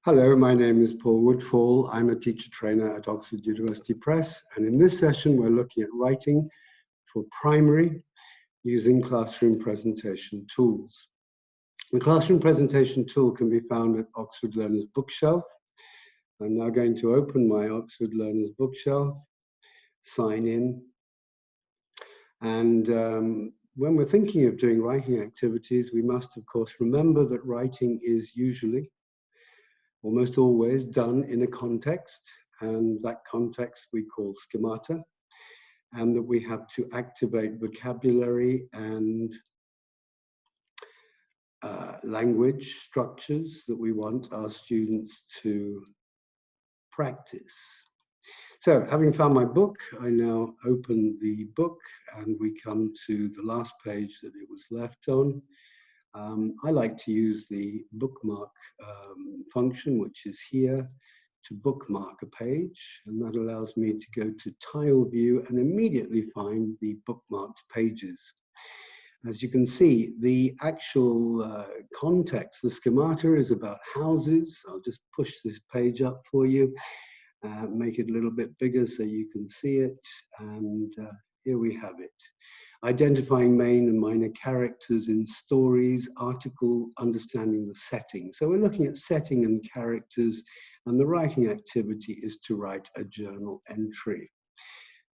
Hello, my name is Paul Woodfall. I'm a teacher trainer at Oxford University Press, and in this session we're looking at writing for primary using classroom presentation tools. The classroom presentation tool can be found at Oxford Learners Bookshelf. I'm now going to open my Oxford Learners Bookshelf, sign in, and when we're thinking of doing writing activities, we must of course remember that writing is usually almost always done in a context, and that context we call schemata, and that we have to activate vocabulary and language structures that we want our students to practice. So, having found my book, I now open the book and we come to the last page that it was left on. I like to use the bookmark function, which is here, to bookmark a page, and that allows me to go to tile view and immediately find the bookmarked pages. As you can see, the actual context, the schemata, is about houses. I'll just push this page up for you, make it a little bit bigger so you can see it, and here we have it. Identifying main and minor characters in stories, article, understanding the setting. So we're looking at setting and characters, and the writing activity is to write a journal entry.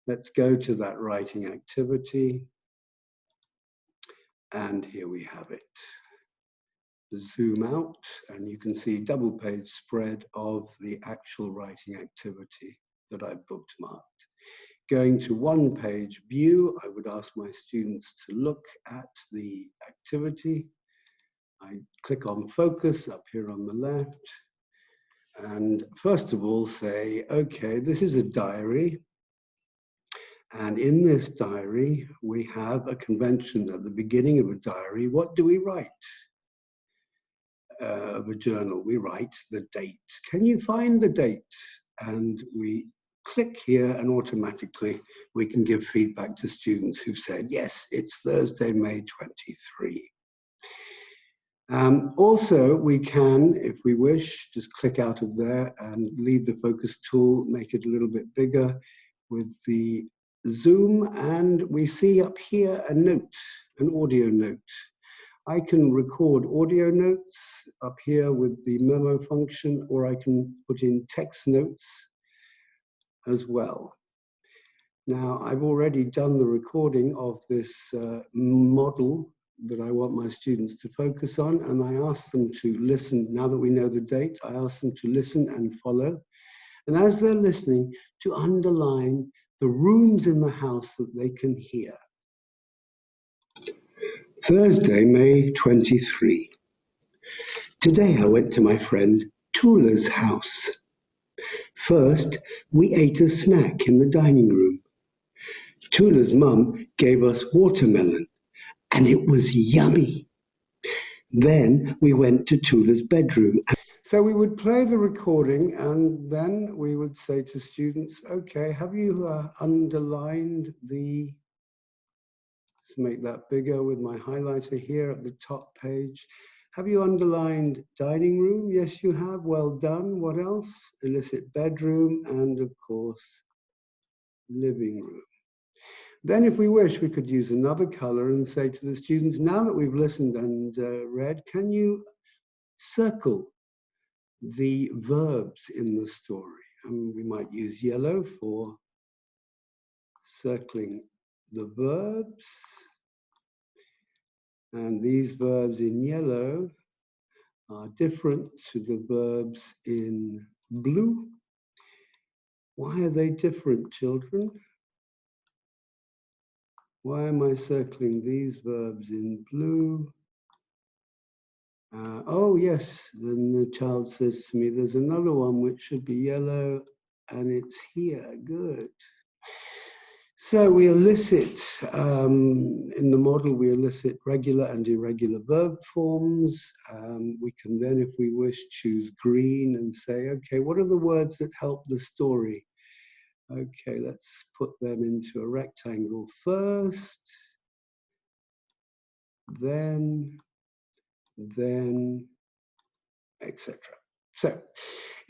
Let's go to that writing activity, and here we have it. Zoom out, and you can see double page spread of the actual writing activity that I've bookmarked. Going to one page view, I would ask my students to look at the activity. I click on focus up here on the left, and first of all say, okay, this is a diary, and in this diary we have a convention at the beginning of a diary. What do we write? Of a journal, we write the date. Can you find the date? And we click here, and automatically we can give feedback to students who've said, yes, it's Thursday, May 23. Also, we can, if we wish, just click out of there and leave the focus tool, make it a little bit bigger with the zoom, and we see up here a note, an audio note. I can record audio notes up here with the memo function, or I can put in text notes as well. Now, I've already done the recording of this model that I want my students to focus on, and I ask them to listen. Now that we know the date, I ask them to listen and follow. And as they're listening, to underline the rooms in the house that they can hear. Thursday, May 23. Today I went to my friend Tula's house. First, we ate a snack in the dining room. Tula's mum gave us watermelon, and it was yummy. Then we went to Tula's bedroom. So we would play the recording, and then we would say to students, okay, have you underlined the, let's make that bigger with my highlighter here at the top page. Have you underlined dining room? Yes, you have. Well done. What else? Elicit bedroom, and of course, living room. Then if we wish, we could use another color and say to the students, now that we've listened and read, can you circle the verbs in the story? And we might use yellow for circling the verbs. And these verbs in yellow are different to the verbs in blue. Why are they different, children? Why am I circling these verbs in blue? Oh yes, then the child says to me, there's another one which should be yellow, and it's here. Good. So we elicit, in the model, we elicit regular and irregular verb forms. We can then, if we wish, choose green and say, okay, what are the words that help the story? Okay, let's put them into a rectangle first, then, etc. So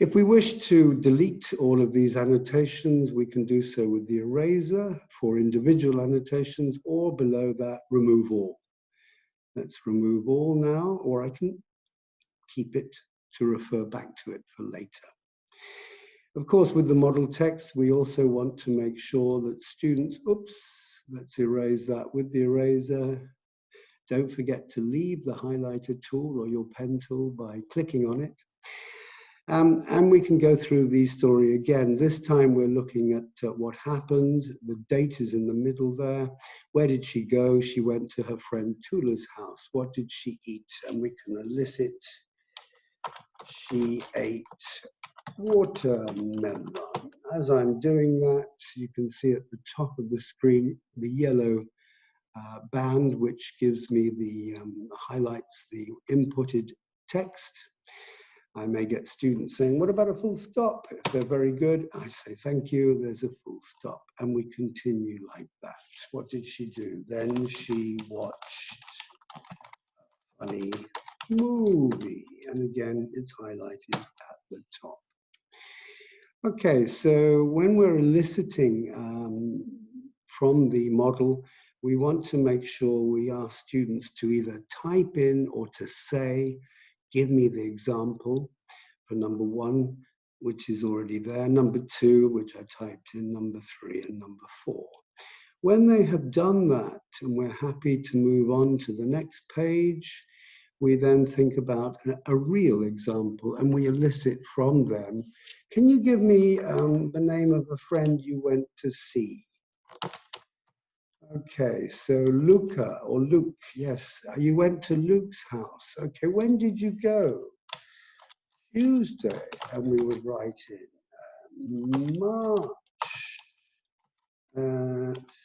if we wish to delete all of these annotations, we can do so with the eraser for individual annotations, or below that, remove all. Let's remove all now, or I can keep it to refer back to it for later. Of course, with the model text, we also want to make sure that students, oops, let's erase that with the eraser. Don't forget to leave the highlighter tool or your pen tool by clicking on it. And we can go through the story again. This time we're looking at what happened. The date is in the middle there. Where did she go? She went to her friend Tula's house. What did she eat? And we can elicit, she ate watermelon. As I'm doing that, you can see at the top of the screen the yellow band, which gives me the highlights the inputted text. I may get students saying, what about a full stop? If they're very good, I say, thank you, there's a full stop. And we continue like that. What did she do? Then she watched a funny movie. And again, it's highlighted at the top. Okay, so when we're eliciting from the model, we want to make sure we ask students to either type in or to say, give me the example for number 1, which is already there, number 2, which I typed in, number 3, and number 4. When they have done that and we're happy to move on to the next page, we then think about a real example and we elicit from them. Can you give me the name of a friend you went to see? Okay, so Luca or Luke, yes, you went to Luke's house. Okay, when did you go? Tuesday, and we would write in March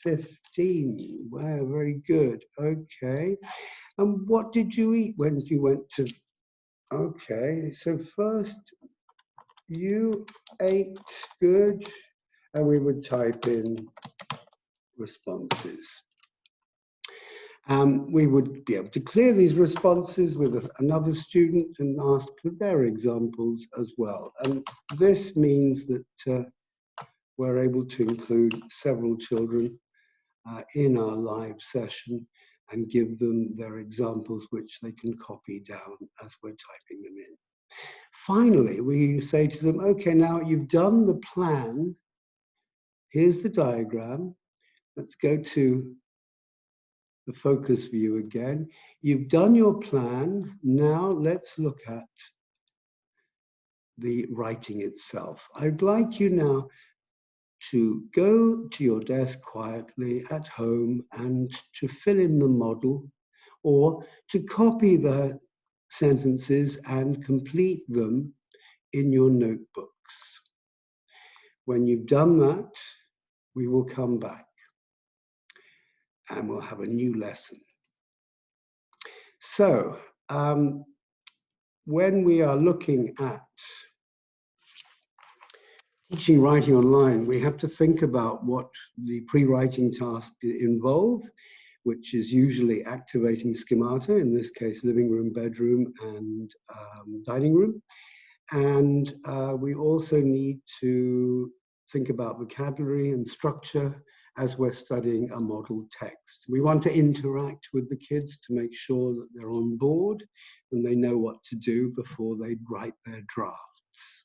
15. Wow, very good. Okay, and what did you eat when you went to? Okay, so first you ate, good, and we would type in responses. We would be able to clear these responses with another student and ask for their examples as well. And this means that we're able to include several children in our live session and give them their examples, which they can copy down as we're typing them in. Finally, we say to them, okay, now you've done the plan. Here's the diagram. Let's go to the focus view again. You've done your plan. Now let's look at the writing itself. I'd like you now to go to your desk quietly at home and to fill in the model, or to copy the sentences and complete them in your notebooks. When you've done that, we will come back and we'll have a new lesson. So, when we are looking at teaching writing online, we have to think about what the pre-writing tasks involve, which is usually activating schemata, in this case, living room, bedroom, and dining room. And we also need to think about vocabulary and structure as we're studying a model text. We want to interact with the kids to make sure that they're on board and they know what to do before they write their drafts.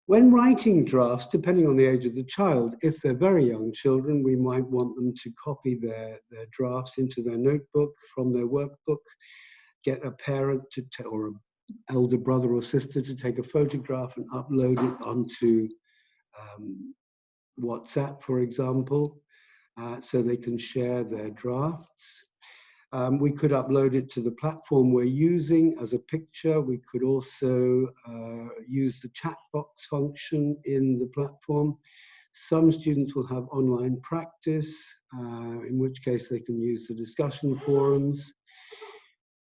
When writing drafts, depending on the age of the child, if they're very young children, we might want them to copy their drafts into their notebook from their workbook, get a parent or an elder brother or sister to take a photograph and upload it onto WhatsApp, for example, so they can share their drafts. We could upload it to the platform we're using as a picture. We could also use the chat box function in the platform. Some students will have online practice, in which case they can use the discussion forums.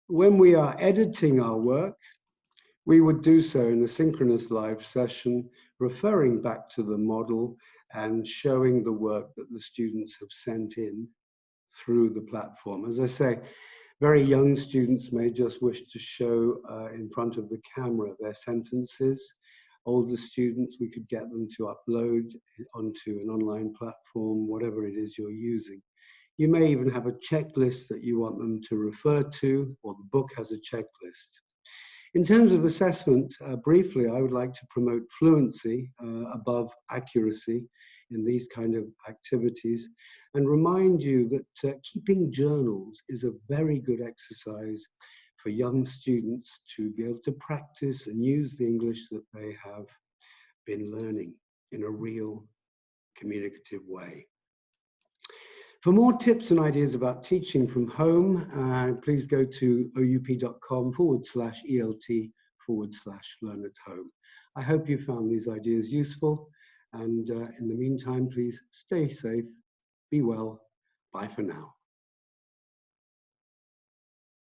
When we are editing our work, we would do so in a synchronous live session, referring back to the model and showing the work that the students have sent in through the platform. As I say, Very young students may just wish to show in front of the camera their sentences. Older students, we could get them to upload onto an online platform, whatever it is you're using. You may even have a checklist that you want them to refer to, or the book has a checklist. In terms of assessment, briefly, I would like to promote fluency above accuracy in these kind of activities, and remind you that keeping journals is a very good exercise for young students to be able to practice and use the English that they have been learning in a real communicative way. For more tips and ideas about teaching from home, please go to oup.com/ELT/learn at home. I hope you found these ideas useful, and in the meantime, please stay safe, be well, bye for now.